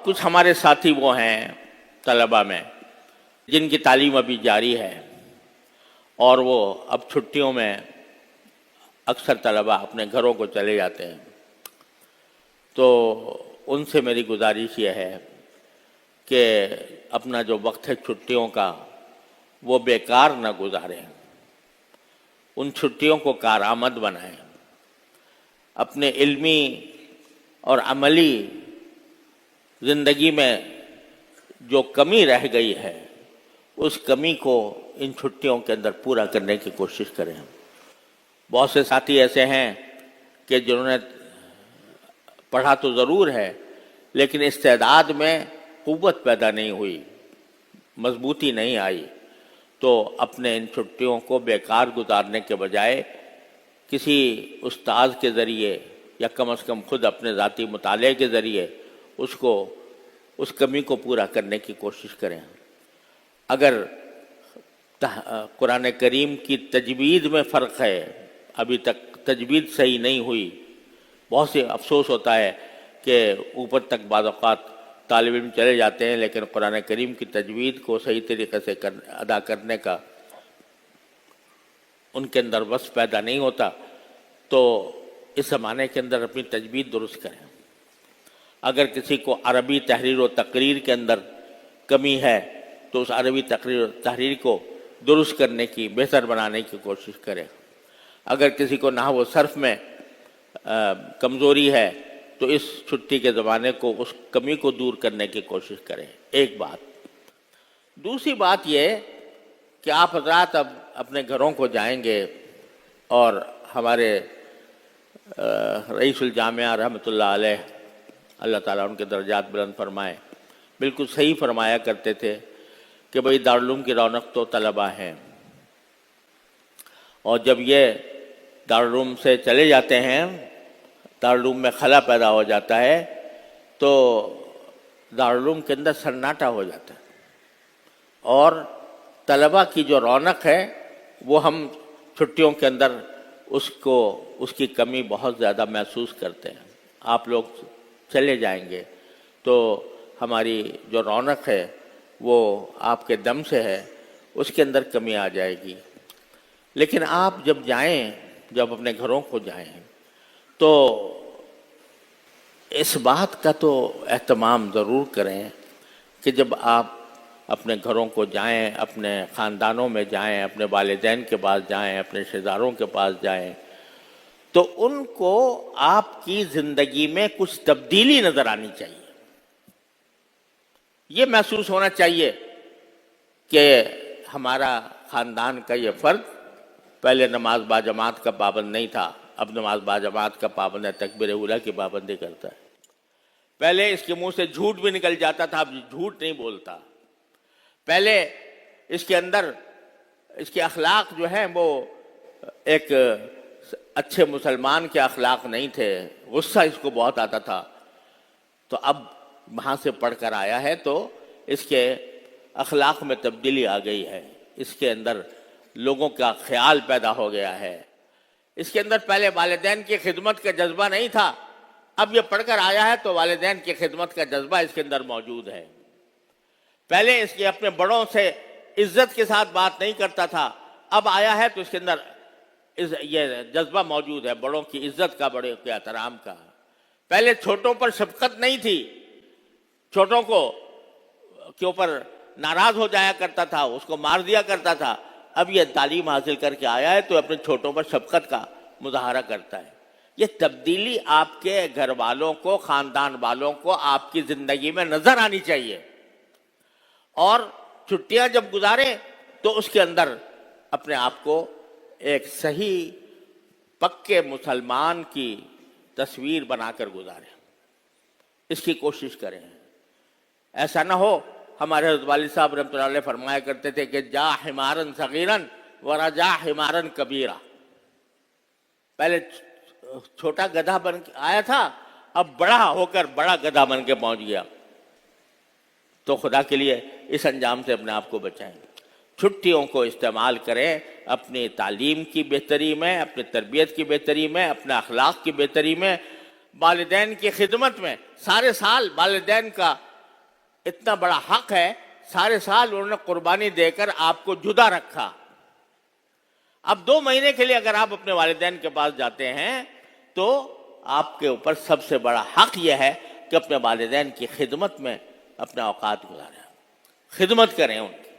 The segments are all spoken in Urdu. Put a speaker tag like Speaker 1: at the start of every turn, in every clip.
Speaker 1: کچھ ہمارے ساتھی وہ ہیں طلبہ میں جن کی تعلیم ابھی جاری ہے اور وہ اب چھٹیوں میں اکثر طلبہ اپنے گھروں کو چلے جاتے ہیں، تو ان سے میری گزارش یہ ہے کہ اپنا جو وقت ہے چھٹیوں کا وہ بیکار نہ گزاریں، ان چھٹیوں کو کارآمد بنائیں، اپنے علمی اور عملی زندگی میں جو کمی رہ گئی ہے اس کمی کو ان چھٹیوں کے اندر پورا کرنے کی کوشش کریں۔ بہت سے ساتھی ایسے ہیں کہ جنہوں نے پڑھا تو ضرور ہے لیکن استعداد میں قوت پیدا نہیں ہوئی، مضبوطی نہیں آئی، تو اپنے ان چھٹیوں کو بیکار گزارنے کے بجائے کسی استاذ کے ذریعے یا کم از کم خود اپنے ذاتی مطالعے کے ذریعے اس کمی کو پورا کرنے کی کوشش کریں۔ اگر قرآن کریم کی تجوید میں فرق ہے، ابھی تک تجوید صحیح نہیں ہوئی، بہت سے افسوس ہوتا ہے کہ اوپر تک بعض اوقات طالب علم چلے جاتے ہیں لیکن قرآن کریم کی تجوید کو صحیح طریقے سے ادا کرنے کا ان کے اندر وصف پیدا نہیں ہوتا، تو اس زمانے کے اندر اپنی تجوید درست کریں۔ اگر کسی کو عربی تحریر و تقریر کے اندر کمی ہے تو اس عربی تقریر و تحریر کو درست کرنے کی، بہتر بنانے کی کوشش کریں۔ اگر کسی کو نحو و صرف میں کمزوری ہے تو اس چھٹی کے زمانے کو اس کمی کو دور کرنے کی کوشش کریں۔ ایک بات۔ دوسری بات یہ کہ آپ حضرات اب اپنے گھروں کو جائیں گے اور ہمارے رئیس الجامعہ رحمۃ اللہ علیہ، اللہ تعالیٰ ان کے درجات بلند فرمائے، بالکل صحیح فرمایا کرتے تھے کہ بھئی دارالعلوم کی رونق تو طلبہ ہیں، اور جب یہ دارالعلوم سے چلے جاتے ہیں، دارالعلوم میں خلا پیدا ہو جاتا ہے تو دارالعلوم کے اندر سناٹا ہو جاتا ہے، اور طلبہ کی جو رونق ہے وہ ہم چھٹیوں کے اندر اس کی کمی بہت زیادہ محسوس کرتے ہیں۔ آپ لوگ چلے جائیں گے تو ہماری جو رونق ہے وہ آپ کے دم سے ہے، اس کے اندر کمی آ جائے گی۔ لیکن آپ جب جائیں، جب اپنے گھروں کو جائیں تو اس بات کا تو اہتمام ضرور کریں کہ جب آپ اپنے گھروں کو جائیں، اپنے خاندانوں میں جائیں، اپنے والدین کے پاس جائیں، اپنے رشتہ داروں کے پاس جائیں، تو ان کو آپ کی زندگی میں کچھ تبدیلی نظر آنی چاہیے۔ یہ محسوس ہونا چاہیے کہ ہمارا خاندان کا یہ فرد پہلے نماز باجماعت کا پابند نہیں تھا، اب نماز باجماعت کا پابند ہے، تکبیر اولیٰ کی پابندی کرتا ہے۔ پہلے اس کے منہ سے جھوٹ بھی نکل جاتا تھا، اب جھوٹ نہیں بولتا۔ پہلے اس کے اندر اس کے اخلاق جو ہیں وہ ایک اچھے مسلمان کے اخلاق نہیں تھے، غصہ اس کو بہت آتا تھا، تو اب وہاں سے پڑھ کر آیا ہے تو اس کے اخلاق میں تبدیلی آ گئی ہے، اس کے اندر لوگوں کا خیال پیدا ہو گیا ہے، اس کے اندر پہلے والدین کی خدمت کا جذبہ نہیں تھا، اب یہ پڑھ کر آیا ہے تو والدین کی خدمت کا جذبہ اس کے اندر موجود ہے۔ پہلے اس کے اپنے بڑوں سے عزت کے ساتھ بات نہیں کرتا تھا، اب آیا ہے تو اس کے اندر یہ جذبہ موجود ہے، بڑوں کی عزت کا، بڑوں کے احترام کا۔ پہلے چھوٹوں پر شفقت نہیں تھی، چھوٹوں کے اوپر ناراض ہو جایا کرتا تھا، اس کو مار دیا کرتا تھا، اب یہ تعلیم حاصل کر کے آیا ہے تو اپنے چھوٹوں پر شفقت کا مظاہرہ کرتا ہے۔ یہ تبدیلی آپ کے گھر والوں کو، خاندان والوں کو آپ کی زندگی میں نظر آنی چاہیے، اور چھٹیاں جب گزاریں تو اس کے اندر اپنے آپ کو ایک صحیح پکے مسلمان کی تصویر بنا کر گزاریں، اس کی کوشش کریں۔ ایسا نہ ہو، ہمارے حضرت والد صاحب رحمۃ اللہ علیہ فرمایا کرتے تھے کہ جا حمارن صغیرن ورجا حمارن کبیرا، پہلے چھوٹا گدھا بن کے آیا تھا، اب بڑا ہو کر بڑا گدھا بن کے پہنچ گیا۔ تو خدا کے لیے اس انجام سے اپنے آپ کو بچائیں۔ چھٹیوں کو استعمال کریں اپنی تعلیم کی بہتری میں، اپنی تربیت کی بہتری میں، اپنے اخلاق کی بہتری میں، والدین کی خدمت میں۔ سارے سال والدین کا اتنا بڑا حق ہے، سارے سال انہوں نے قربانی دے کر آپ کو جدا رکھا. اب 2 مہینے کے لیے اگر آپ اپنے والدین کے پاس جاتے ہیں تو آپ کے اوپر سب سے بڑا حق یہ ہے کہ اپنے والدین کی خدمت میں اپنا اوقات گزاریں، خدمت کریں ان کی،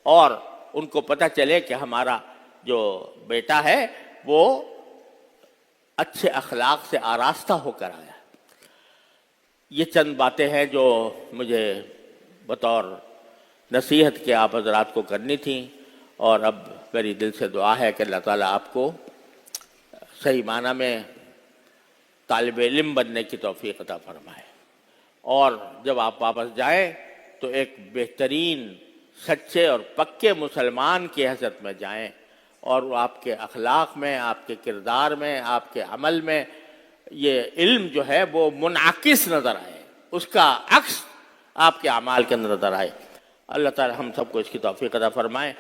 Speaker 1: اور ان کو پتہ چلے کہ ہمارا جو بیٹا ہے وہ اچھے اخلاق سے آراستہ ہو کر آیا. یہ چند باتیں ہیں جو مجھے بطور نصیحت کے آپ حضرات کو کرنی تھیں، اور اب میری دل سے دعا ہے کہ اللہ تعالیٰ آپ کو صحیح معنی میں طالب علم بننے کی توفیق عطا فرمائے، اور جب آپ واپس جائیں تو ایک بہترین سچے اور پکے مسلمان کی حیثیت میں جائیں، اور وہ آپ کے اخلاق میں، آپ کے کردار میں، آپ کے عمل میں یہ علم جو ہے وہ منعکس نظر آئے، اس کا عکس آپ کے اعمال کے اندر نظر آئے. اللہ تعالی ہم سب کو اس کی توفیق عطا فرمائے.